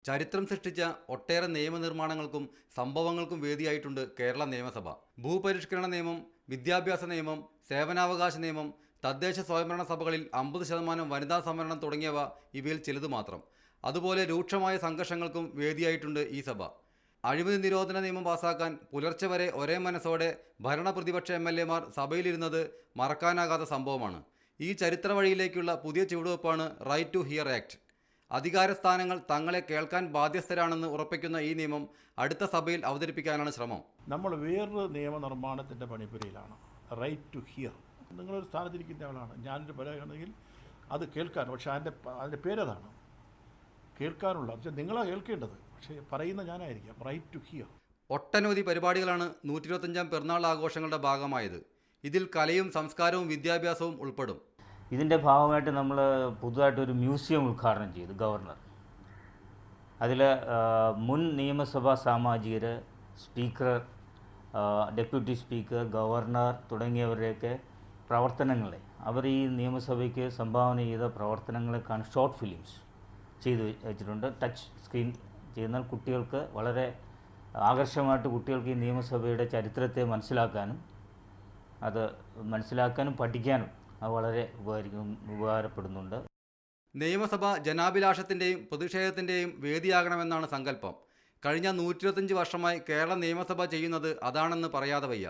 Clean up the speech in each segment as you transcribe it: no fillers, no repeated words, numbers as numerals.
ചരിത്രം സൃഷ്ടിച്ച ഒട്ടേറെ നിയമനിർമ്മാണങ്ങൾക്കും സംഭവങ്ങൾക്കും വേദിയായിട്ടുണ്ട് കേരള നിയമസഭ. ഭൂപരിഷ്കരണ നിയമം, വിദ്യാഭ്യാസ നിയമം, സേവനാവകാശ നിയമം, തദ്ദേശ സ്വയംഭരണ സഭകളിൽ 50% വനിതാ സംവരണം തുടങ്ങിയവ ഇവയിൽ ചിലത് മാത്രം. അതുപോലെ രൂക്ഷമായ സംഘർഷങ്ങൾക്കും വേദിയായിട്ടുണ്ട് ഈ സഭ. അഴിമതി നിരോധന നിയമം പാസാക്കാൻ പുലർച്ചെ വരെ ഒരേ മനസ്സോടെ ഭരണ പ്രതിപക്ഷ MLA മാർ സഭയിലിരുന്നത് മറക്കാനാകാത്ത സംഭവമാണ്. ഈ ചരിത്ര വഴിയിലേക്കുള്ള പുതിയ ചുവടുവെപ്പാണ് റൈറ്റ് ടു ഹിയർ ആക്ട്. അധികാരസ്ഥാനങ്ങൾ തങ്ങളെ കേൾക്കാൻ ബാധ്യസ്ഥരാണെന്ന് ഉറപ്പിക്കുന്ന ഈ നിയമം അടുത്ത സഭയിൽ അവതരിപ്പിക്കാനാണ് ശ്രമം. നമ്മൾ വേറൊരു നിയമനിർമ്മാണത്തിൻ്റെ പണിപ്പുരയിലാണ്. Right to hear. നിങ്ങളൊരു സ്ഥാനത്തിരിക്കുന്ന ആളാണ്, ഞാനൊരു പരാതിയാണെങ്കിൽ അത് കേൾക്കാൻ, പക്ഷേ അതിൻ്റെ പേരതാണ് കേൾക്കാനുള്ള. പക്ഷേ നിങ്ങളാണ് കേൾക്കേണ്ടത്, പക്ഷേ പറയുന്ന ഞാനായിരിക്കാം. Right to here. ഒട്ടനവധി പരിപാടികളാണ് 125ാം പിറന്നാൾ ആഘോഷങ്ങളുടെ ഭാഗമായത്. ഇതിൽ കലയും സംസ്കാരവും വിദ്യാഭ്യാസവും ഉൾപ്പെടും. ഇതിൻ്റെ ഭാഗമായിട്ട് നമ്മൾ പുതുതായിട്ടൊരു മ്യൂസിയം ഉദ്ഘാടനം ചെയ്തു. ഗവർണർ അതിൽ മുൻ നിയമസഭാ സാമാജികർ, സ്പീക്കർ, ഡെപ്യൂട്ടി സ്പീക്കർ, ഗവർണർ തുടങ്ങിയവരുടെയൊക്കെ പ്രവർത്തനങ്ങളെ, അവർ ഈ നിയമസഭയ്ക്ക് സംഭാവന ചെയ്ത പ്രവർത്തനങ്ങളെക്കാണ് ഷോർട്ട് ഫിലിംസ് ചെയ്ത് വെച്ചിട്ടുണ്ട്. ടച്ച് സ്ക്രീൻ ചെയ്യുന്നാൽ കുട്ടികൾക്ക് വളരെ ആകർഷകമായിട്ട് കുട്ടികൾക്ക് ഈ നിയമസഭയുടെ ചരിത്രത്തെ മനസ്സിലാക്കാനും പഠിക്കാനും അത് വളരെ ഉപകാരപ്പെടുന്നുണ്ട്. നിയമസഭ ജനാഭിലാഷത്തിൻ്റെയും പ്രതിഷേധത്തിൻ്റെയും വേദിയാകണമെന്നാണ് സങ്കല്പം. കഴിഞ്ഞ 125 വർഷമായി കേരള നിയമസഭ ചെയ്യുന്നത് അതാണെന്ന് പറയാതെ വയ്യ.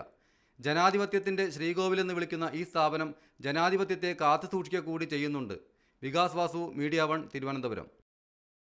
ജനാധിപത്യത്തിൻ്റെ ശ്രീകോവിലെന്ന് വിളിക്കുന്ന ഈ സ്ഥാപനം ജനാധിപത്യത്തെ കാത്തുസൂക്ഷിക്കുക കൂടി ചെയ്യുന്നുണ്ട്. വികാസ് വാസു, മീഡിയ 1, തിരുവനന്തപുരം.